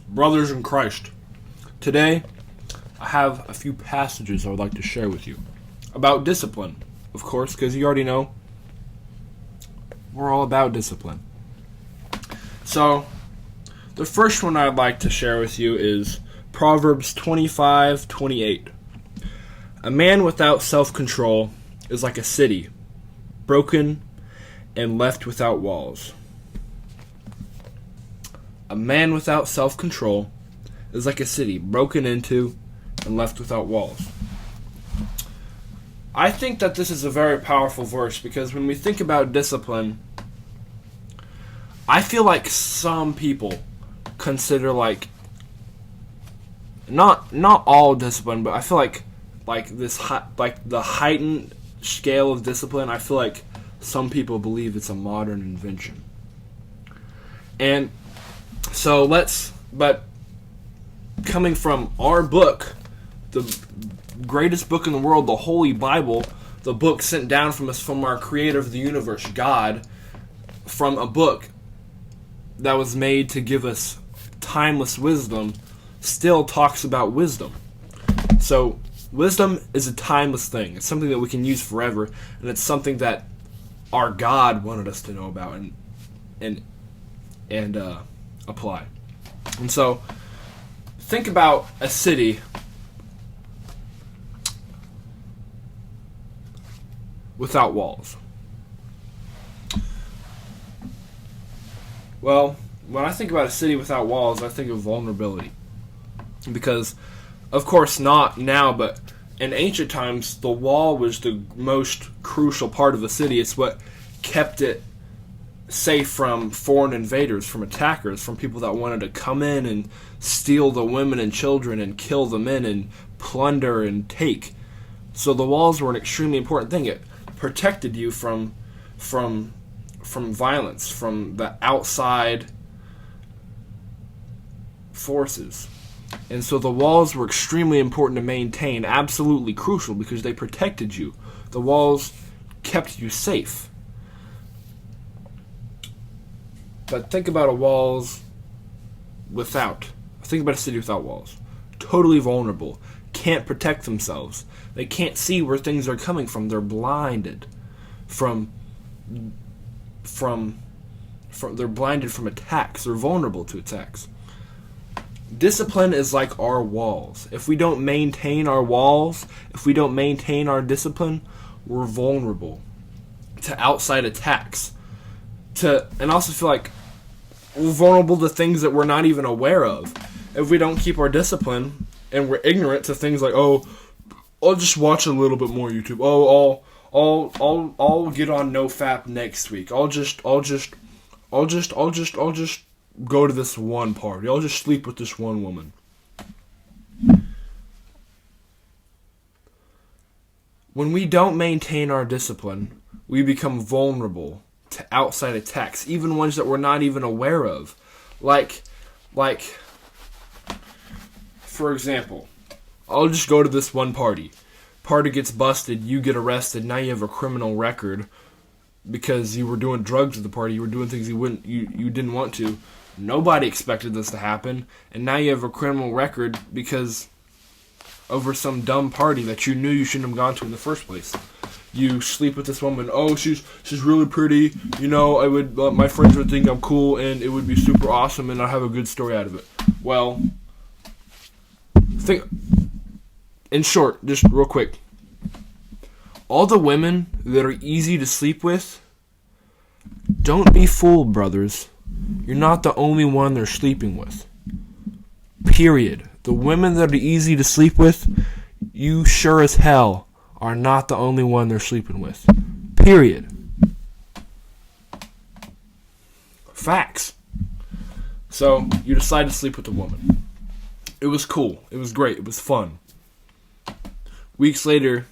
Brothers in Christ, today I have a few passages I would like to share with you about discipline, of course, because you already know we're all about discipline. So, the first one I'd like to share with you is Proverbs 25:28. A man without self-control is like a city, broken and left without walls. A man without self-control is like a city, broken into and left without walls. I think that this is a very powerful verse because when we think about discipline, I feel like some people consider not all discipline, but I feel like the heightened scale of discipline, I feel like some people believe it's a modern invention. And so but coming from our book, the greatest book in the world, the Holy Bible, the book sent down from us from our creator of the universe, God, from a book that was made to give us timeless wisdom, still talks about wisdom. So wisdom is a timeless thing. It's something that we can use forever, and it's something that our God wanted us to know about and apply. And so, think about a city without walls. Well, when I think about a city without walls, I think of vulnerability. Because, of course, not now, but in ancient times, the wall was the most crucial part of the city. It's what kept it safe from foreign invaders, from attackers, from people that wanted to come in and steal the women and children and kill the men and plunder and take. So the walls were an extremely important thing. It protected you from violence, from the outside forces. And so the walls were extremely important to maintain, absolutely crucial, because they protected you. The walls kept you safe. But think about think about a city without walls. Totally vulnerable. Can't protect themselves. They can't see where things are coming from. They're blinded they're blinded from attacks. They're vulnerable to attacks. Discipline is like our walls. If we don't maintain our walls, if we don't maintain our discipline, we're vulnerable to outside attacks. And also feel like we're vulnerable to things that we're not even aware of. If we don't keep our discipline and we're ignorant to things like, oh, I'll just watch a little bit more YouTube. Oh, I'll get on NoFap next week. I'll just go to this one party. I'll just sleep with this one woman. When we don't maintain our discipline, we become vulnerable to outside attacks, even ones that we're not even aware of. Like, for example, I'll just go to this one party. Party gets busted, you get arrested, now you have a criminal record because you were doing drugs at the party, you were doing things you didn't want to. Nobody expected this to happen, and now you have a criminal record because over some dumb party that you knew you shouldn't have gone to in the first place. You sleep with this woman. Oh, she's really pretty. You know, I would my friends would think I'm cool, and it would be super awesome, and I'll have a good story out of it. Well, in short, just real quick, all the women that are easy to sleep with, don't be fooled, brothers. You're not the only one they're sleeping with. Period. The women that are easy to sleep with, you sure as hell are not the only one they're sleeping with. Period. Facts. So, you decide to sleep with a woman. It was cool. It was great. It was fun. Weeks later,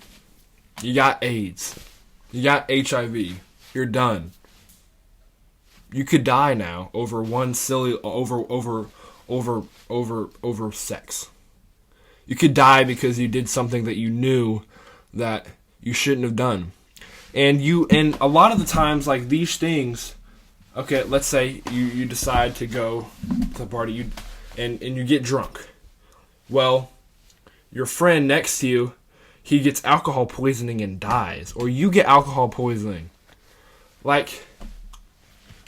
you got AIDS. You got HIV. You're done. You could die now over one silly over sex. You could die because you did something that you knew that you shouldn't have done. And a lot of the times, like, these things Okay, let's say you decide to go to the party and you get drunk. Well, your friend next to you, he gets alcohol poisoning and dies. Or you get alcohol poisoning. Like,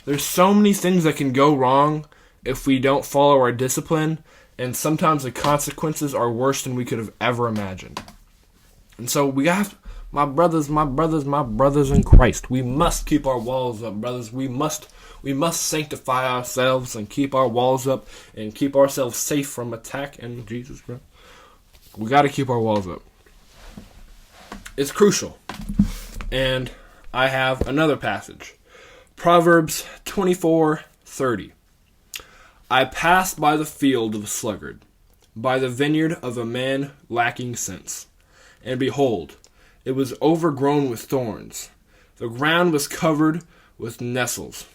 there's so many things that can go wrong if we don't follow our discipline. And sometimes the consequences are worse than we could have ever imagined. And so we have, my brothers in Christ, we must keep our walls up, brothers. We must sanctify ourselves and keep our walls up and keep ourselves safe from attack in Jesus Christ. We got to keep our walls up. It's crucial. And I have another passage. Proverbs 24:30. I passed by the field of a sluggard, by the vineyard of a man lacking sense. And behold, it was overgrown with thorns. The ground was covered with nettles,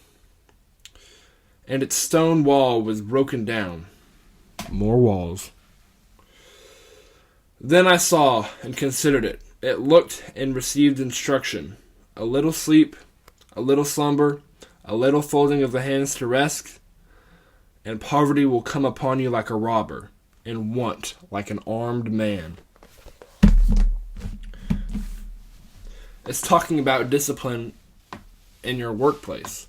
and its stone wall was broken down. More walls. Then I saw and considered it. It looked and received instruction. A little sleep, a little slumber, a little folding of the hands to rest, and poverty will come upon you like a robber, and want like an armed man. It's talking about discipline in your workplace.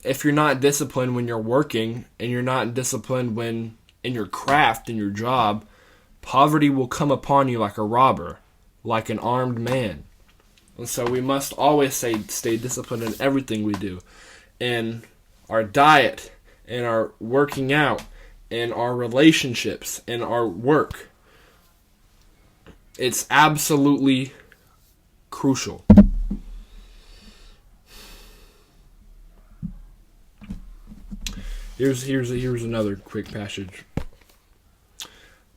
If you're not disciplined when you're working, and you're not disciplined when in your craft, in your job, poverty will come upon you like a robber, like an armed man. And so we must always stay disciplined in everything we do. In our diet, in our working out, in our relationships, in our work. It's absolutely crucial. Here's another quick passage.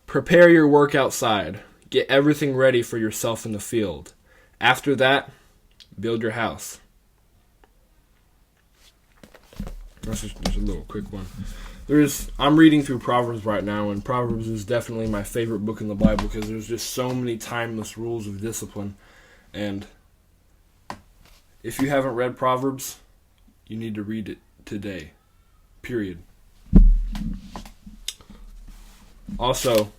Prepare your work outside. Get everything ready for yourself in the field. After that, build your house. That's just a little quick one. I'm reading through Proverbs right now, and Proverbs is definitely my favorite book in the Bible because there's just so many timeless rules of discipline. And if you haven't read Proverbs, you need to read it today. Period. Also,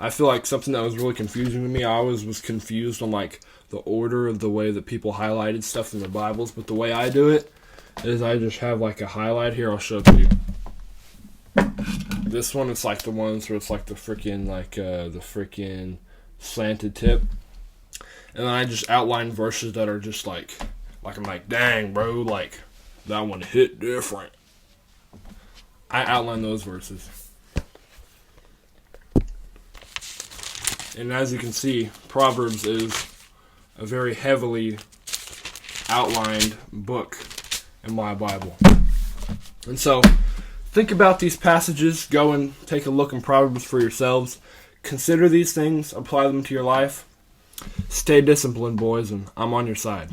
I feel like something that was really confusing to me, I always was confused on the order of the way that people highlighted stuff in their Bibles, but the way I do it is I just have a highlight here. I'll show it to you. This one, it's the ones where it's the freaking slanted tip, and then I just outline verses that are just I'm dang bro, that one hit different. I outline those verses. And as you can see, Proverbs is a very heavily outlined book in my Bible. And so, think about these passages. Go and take a look in Proverbs for yourselves. Consider these things. Apply them to your life. Stay disciplined, boys, and I'm on your side.